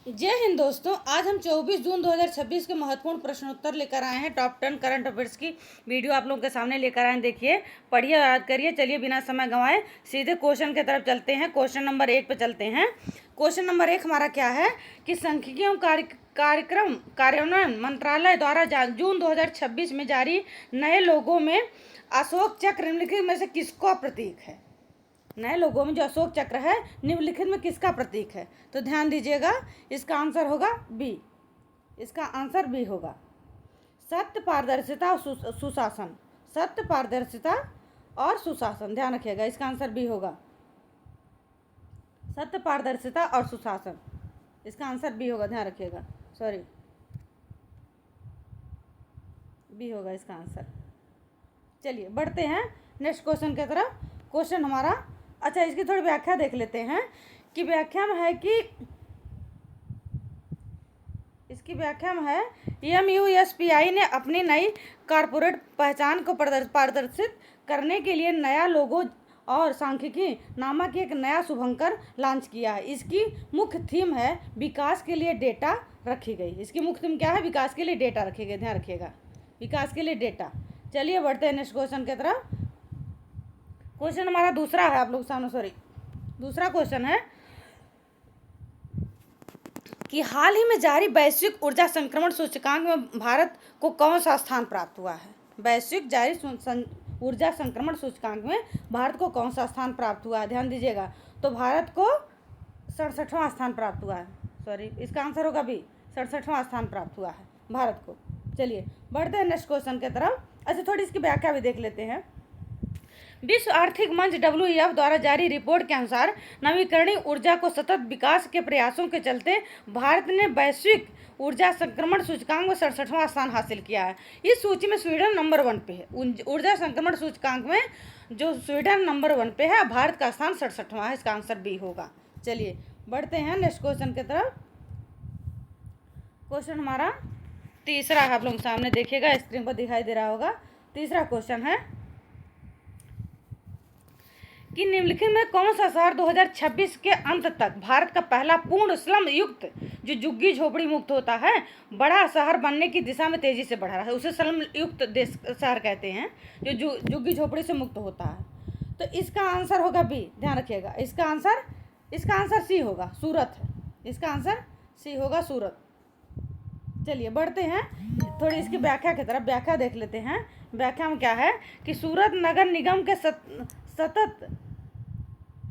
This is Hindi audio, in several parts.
जय हिंद दोस्तों। आज हम 24 जून 2026 के महत्वपूर्ण प्रश्नोत्तर लेकर आए हैं। टॉप 10 करंट अफेयर्स की वीडियो आप लोगों के सामने लेकर आए हैं। देखिए, पढ़िए, याद करिए। चलिए बिना समय गंवाए सीधे क्वेश्चन की तरफ चलते हैं। क्वेश्चन नंबर 1 पे चलते हैं। क्वेश्चन नंबर 1 हमारा क्या है कि सांख्यिकी एवं कार्यक्रम कार्यान्वयन मंत्रालय द्वारा जून 2026 में जारी नए लोगों में अशोक चक्र निम्नलिखित में से किसका प्रतीक है। नए लोगों में जो अशोक चक्र है निम्नलिखित में किसका प्रतीक है। तो ध्यान दीजिएगा, इसका आंसर होगा बी। इसका आंसर बी होगा। सत्य, पारदर्शिता और सुशासन। सत्य, पारदर्शिता और सुशासन, ध्यान रखिएगा। इसका आंसर बी होगा। सत्य, पारदर्शिता और सुशासन, इसका आंसर बी होगा। ध्यान रखिएगा, सॉरी, बी होगा इसका आंसर। चलिए बढ़ते हैं नेक्स्ट क्वेश्चन की तरफ। क्वेश्चन हमारा, अच्छा, इसकी थोड़ी व्याख्या देख लेते हैं कि व्याख्या में है कि इसकी व्याख्या में है MUSPI ने अपनी नई कॉरपोरेट पहचान को प्रदर्शित करने के लिए नया लोगो और सांख्यिकी नामक एक नया शुभंकर लॉन्च किया है। इसकी मुख्य थीम है विकास के लिए डेटा रखी गई। इसकी मुख्य थीम क्या है? विकास के लिए डेटा रखे गए। ध्यान रखिएगा, विकास के लिए डेटा। चलिए बढ़ते हैं नेक्स्ट क्वेश्चन की तरफ। क्वेश्चन हमारा दूसरा है आप लोग सामने, सॉरी, दूसरा क्वेश्चन है कि हाल ही में जारी वैश्विक ऊर्जा संक्रमण सूचकांक में भारत को कौन सा स्थान प्राप्त हुआ है। वैश्विक जारी ऊर्जा संक्रमण सूचकांक में भारत को कौन सा स्थान प्राप्त हुआ है? ध्यान दीजिएगा। तो भारत को 67वां स्थान प्राप्त हुआ है। सॉरी, इसका आंसर होगा बी। 67वां स्थान प्राप्त हुआ है भारत को। चलिए बढ़ते हैं नेक्स्ट क्वेश्चन की तरफ। अच्छा, थोड़ी इसकी व्याख्या भी देख लेते हैं। विश्व आर्थिक मंच WEF द्वारा जारी रिपोर्ट के अनुसार नवीकरणीय ऊर्जा को सतत विकास के प्रयासों के चलते भारत ने वैश्विक ऊर्जा संक्रमण सूचकांक में 67वां स्थान हासिल किया है। इस सूची में स्वीडन नंबर 1 पे है। ऊर्जा संक्रमण सूचकांक में जो स्वीडन नंबर 1 पे है, भारत का स्थान 67वां है। इसका आंसर बी होगा। चलिए बढ़ते हैं नेक्स्ट क्वेश्चन की तरफ। क्वेश्चन हमारा तीसरा है, आप लोग सामने देखिएगा, स्क्रीन पर दिखाई दे रहा होगा। तीसरा क्वेश्चन है कि निम्नलिखित में कौन सा शहर 2026 के अंत तक भारत का पहला पूर्ण स्लम युक्त, जो झुग्गी झोपड़ी मुक्त होता है, बड़ा शहर बनने की दिशा में तेजी से बढ़ रहा है। उसे स्लम युक्त देश शहर कहते हैं, जो झुग्गी झोपड़ी से मुक्त होता है। तो इसका आंसर होगा बी। ध्यान रखिएगा, इसका आंसर सी होगा, सूरत है। इसका आंसर सी होगा, सूरत। चलिए बढ़ते हैं थोड़ी इसकी व्याख्या की तरफ। व्याख्या देख लेते हैं। व्याख्या में क्या है कि सूरत नगर निगम के सतत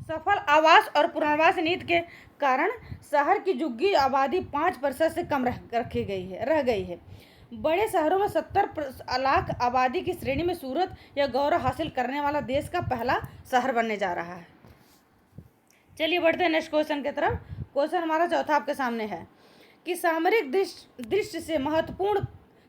सफल आवास और पुनर्वास नीति के कारण शहर की झुग्गी आबादी 5% से कम रह गई है। बड़े शहरों में 70 लाख आबादी की श्रेणी में सूरत यह गौरव हासिल करने वाला देश का पहला शहर बनने जा रहा है। चलिए बढ़ते हैं नेक्स्ट क्वेश्चन की तरफ। क्वेश्चन हमारा चौथा आपके सामने है कि सामरिक दृष्टि से महत्वपूर्ण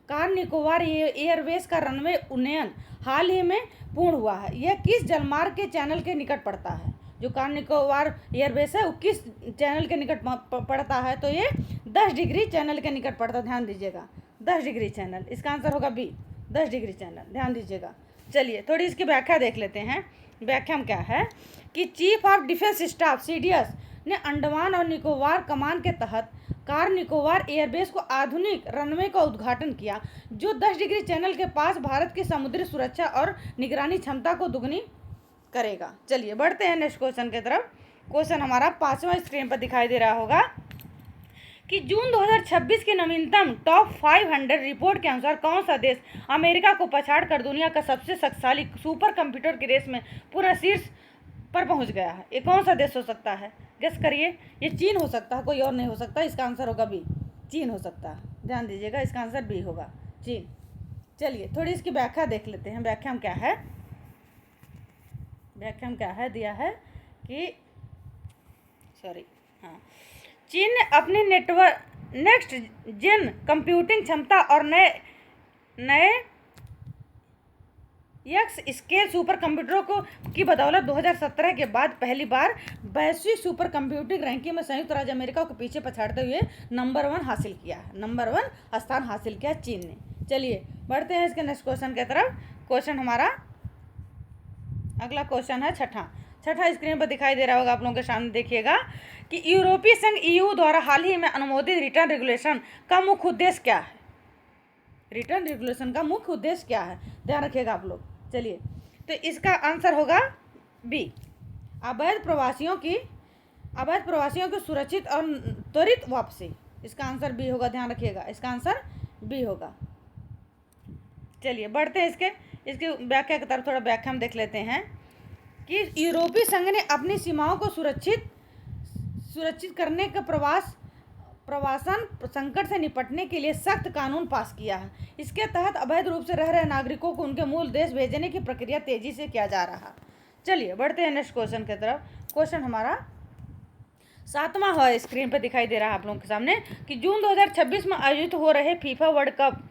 कार निकोबार एयरवेज का रनवे उन्नयन हाल ही में पूर्ण हुआ है। यह किस जलमार्ग के चैनल के निकट पड़ता है? जो कार निकोबार एयरवेज है वो किस चैनल के निकट पड़ता है? तो ये 10 डिग्री चैनल के निकट पड़ता है। ध्यान दीजिएगा, 10 डिग्री चैनल। इसका आंसर होगा बी, 10 डिग्री चैनल। ध्यान दीजिएगा। चलिए थोड़ी इसकी व्याख्या देख लेते हैं। व्याख्या में क्या है कि chief of defence staff CDS ने अंडमान और निकोबार कमान के तहत कार निकोबार एयरबेस को आधुनिक रनवे का उद्घाटन किया, जो 10 डिग्री चैनल के पास भारत की समुद्री सुरक्षा और निगरानी क्षमता को दुगनी करेगा। चलिए बढ़ते हैं नेक्स्ट क्वेश्चन की तरफ। क्वेश्चन हमारा 5वां स्क्रीन पर दिखाई दे रहा होगा कि जून 2026 की नवीनतम टॉप 500 रिपोर्ट के अनुसार कौन सा देश अमेरिका को पछाड़ कर दुनिया का सबसे शक्तिशाली सुपर कंप्यूटर की रेस में पुनः शीर्ष पर पहुंच गया है? ये कौन सा देश हो सकता है? गेस करिए। ये चीन हो सकता है, कोई और नहीं हो सकता। इसका आंसर होगा बी, चीन हो सकता है। ध्यान दीजिएगा, इसका आंसर बी होगा, चीन। चलिए थोड़ी इसकी व्याख्या देख लेते हैं। व्याख्या में क्या है? व्याख्या में क्या है दिया है कि चीन ने अपनी नेक्स्ट जेन कंप्यूटिंग क्षमता और नए एक्स स्केल सुपर कंप्यूटरों की बदौलत 2017 के बाद पहली बार वैश्विक सुपर कंप्यूटिंग रैंकिंग में संयुक्त राज्य अमेरिका को पीछे पछाड़ते हुए नंबर 1 हासिल किया है। नंबर 1 स्थान हासिल किया चीन ने। चलिए बढ़ते हैं इसके नेक्स्ट क्वेश्चन की तरफ। क्वेश्चन हमारा अगला क्वेश्चन है छठा स्क्रीन पर दिखाई दे रहा होगा आप लोगों के सामने, देखिएगा कि यूरोपीय संघ EU द्वारा हाल ही में अनुमोदित रिटर्न रेगुलेशन का मुख्य उद्देश्य क्या है? रिटर्न रेगुलेशन का मुख्य उद्देश्य क्या है, ध्यान रखिएगा आप लोग। चलिए, तो इसका आंसर होगा बी, अवैध प्रवासियों की सुरक्षित और त्वरित वापसी। इसका आंसर बी होगा, ध्यान रखिएगा, इसका आंसर बी होगा। चलिए बढ़ते हैं इसके व्याख्या की तरफ। थोड़ा व्याख्या हम देख लेते हैं कि यूरोपीय संघ ने अपनी सीमाओं को सुरक्षित करने के प्रवासन संकट से निपटने के लिए सख्त कानून पास किया है। इसके तहत अवैध रूप से रह रहे नागरिकों को उनके मूल देश भेजने की प्रक्रिया तेजी से किया जा रहा। चलिए बढ़ते हैं नेक्स्ट क्वेश्चन की तरफ। क्वेश्चन हमारा 7वां है, स्क्रीन पर दिखाई दे रहा है आप लोगों के सामने कि जून 2026 में आयोजित हो रहे फीफा वर्ल्ड कप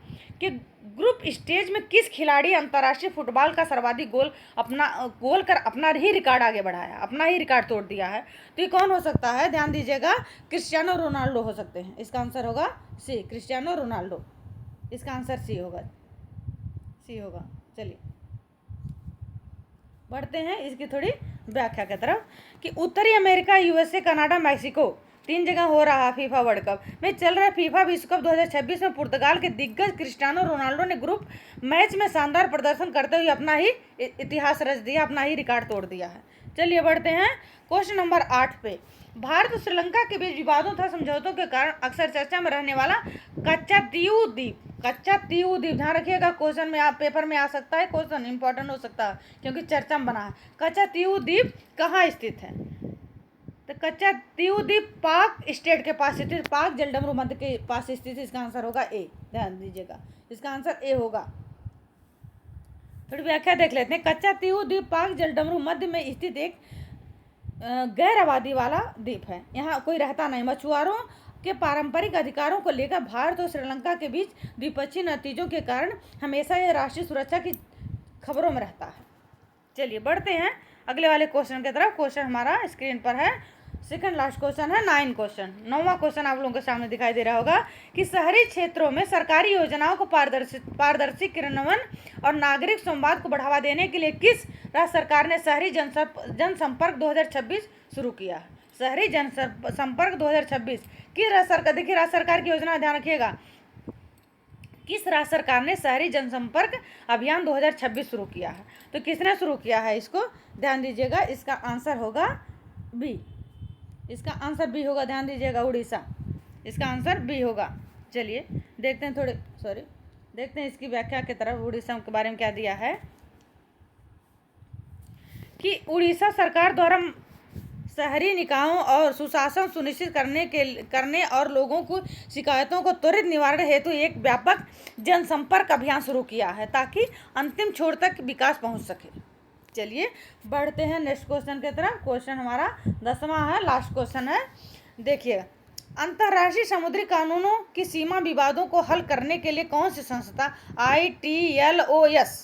के ग्रुप स्टेज में किस खिलाड़ी अंतर्राष्ट्रीय फुटबॉल का सर्वाधिक गोल कर अपना ही रिकॉर्ड आगे बढ़ाया, अपना ही रिकॉर्ड तोड़ दिया है? तो ये कौन हो सकता है, ध्यान दीजिएगा, क्रिस्टियानो रोनाल्डो हो सकते हैं। इसका आंसर होगा सी, क्रिस्टियानो रोनाल्डो। इसका आंसर सी होगा। चलिए बढ़ते हैं इसकी थोड़ी व्याख्या की तरफ कि उत्तरी अमेरिका, USA, कनाडा, मैक्सिको 3 जगह हो रहा फीफा वर्ल्ड कप में चल रहा फीफा विश्व कप 2026 में पुर्तगाल के दिग्गज क्रिस्टियानो रोनाल्डो ने ग्रुप मैच में शानदार प्रदर्शन करते हुए अपना ही इतिहास रच दिया, अपना ही रिकॉर्ड तोड़ दिया है। चलिए बढ़ते हैं क्वेश्चन नंबर 8 पे। भारत और श्रीलंका के बीच विवादों तथा समझौतों के कारण अक्सर चर्चा में रहने वाला कच्चा तीऊ द्वीप, ध्यान रखिएगा, क्वेश्चन में आप पेपर में आ सकता है, क्वेश्चन इंपॉर्टेंट हो सकता है क्योंकि चर्चा में बना है। कच्चा तीऊ द्वीप कहाँ स्थित है? तो कच्चा तीऊ द्वीप पाक स्टेट के पास स्थित, पाक जलडमरू मध्य के पास स्थित। इसका आंसर होगा ए, ध्यान दीजिएगा, इसका आंसर ए होगा। थोड़ी व्याख्या देख लेते हैं। कच्चा तीऊ द्वीप पाक जलडमरू मध्य में स्थित एक गैर आबादी वाला द्वीप है। यहाँ कोई रहता नहीं। मछुआरों के पारंपरिक अधिकारों को लेकर भारत और श्रीलंका के बीच द्विपक्षीय नतीजों के कारण हमेशा यह राष्ट्रीय सुरक्षा की खबरों में रहता है। चलिए बढ़ते हैं अगले वाले क्वेश्चन की तरफ। क्वेश्चन हमारा स्क्रीन पर है, सेकंड लास्ट क्वेश्चन है, 9वां क्वेश्चन आप लोगों के सामने दिखाई दे रहा होगा कि शहरी क्षेत्रों में सरकारी योजनाओं को पारदर्शी क्रियान्वयन और नागरिक संवाद को बढ़ावा देने के लिए किस राज्य सरकार ने शहरी जनसंपर्क 2026 शुरू किया है? शहरी जनसंपर्क 2026 किस राज्य सरकार, देखिए राज्य सरकार की योजना, ध्यान रखिएगा, किस राज्य सरकार ने शहरी जनसंपर्क अभियान 2026 शुरू किया है? तो किसने शुरू किया है इसको, ध्यान दीजिएगा, इसका आंसर होगा बी, इसका आंसर बी होगा, ध्यान दीजिएगा, उड़ीसा। इसका आंसर बी होगा। चलिए देखते हैं इसकी व्याख्या की तरफ। उड़ीसा के बारे में क्या दिया है कि उड़ीसा सरकार द्वारा शहरी निकायों और सुशासन सुनिश्चित करने और लोगों को शिकायतों को त्वरित निवारण हेतु एक व्यापक जनसंपर्क अभियान शुरू किया है ताकि अंतिम छोर तक विकास पहुंच सके। चलिए बढ़ते हैं नेक्स्ट क्वेश्चन की तरफ। क्वेश्चन हमारा 10वां है, लास्ट क्वेश्चन है। देखिए, अंतर्राष्ट्रीय समुद्री कानूनों की सीमा विवादों को हल करने के लिए कौन सी संस्था ITLOS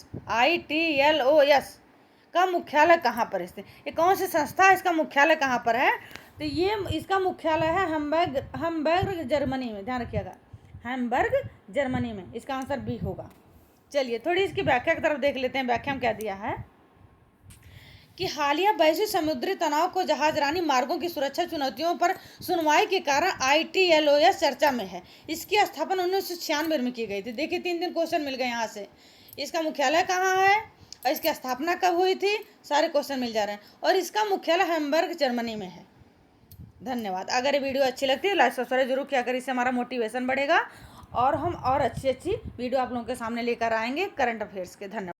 का मुख्यालय कहाँ पर स्थित? ये कौन सी संस्था है, इसका मुख्यालय कहाँ पर है? तो ये इसका मुख्यालय है हैम्बर्ग जर्मनी में, ध्यान रखिएगा, हैम्बर्ग जर्मनी में। इसका आंसर बी होगा। चलिए थोड़ी इसकी व्याख्या की तरफ देख लेते हैं। व्याख्या में क्या दिया है कि हालिया वैश्विक समुद्री तनाव को जहाजरानी मार्गों की सुरक्षा चुनौतियों पर सुनवाई के कारण ITLOS चर्चा में है। इसकी स्थापना 1996 में की गई थी। देखिए 3 क्वेश्चन मिल गए यहाँ से। इसका मुख्यालय कहाँ है और इसकी स्थापना कब हुई थी, सारे क्वेश्चन मिल जा रहे हैं। और इसका मुख्यालय हैम्बर्ग जर्मनी में है। धन्यवाद। अगर ये वीडियो अच्छी लगती है लाइक सब्सक्राइब जरूर किया करें, इससे हमारा मोटिवेशन बढ़ेगा और हम और अच्छी वीडियो आप लोगों के सामने लेकर आएंगे करंट अफेयर्स के। धन्यवाद।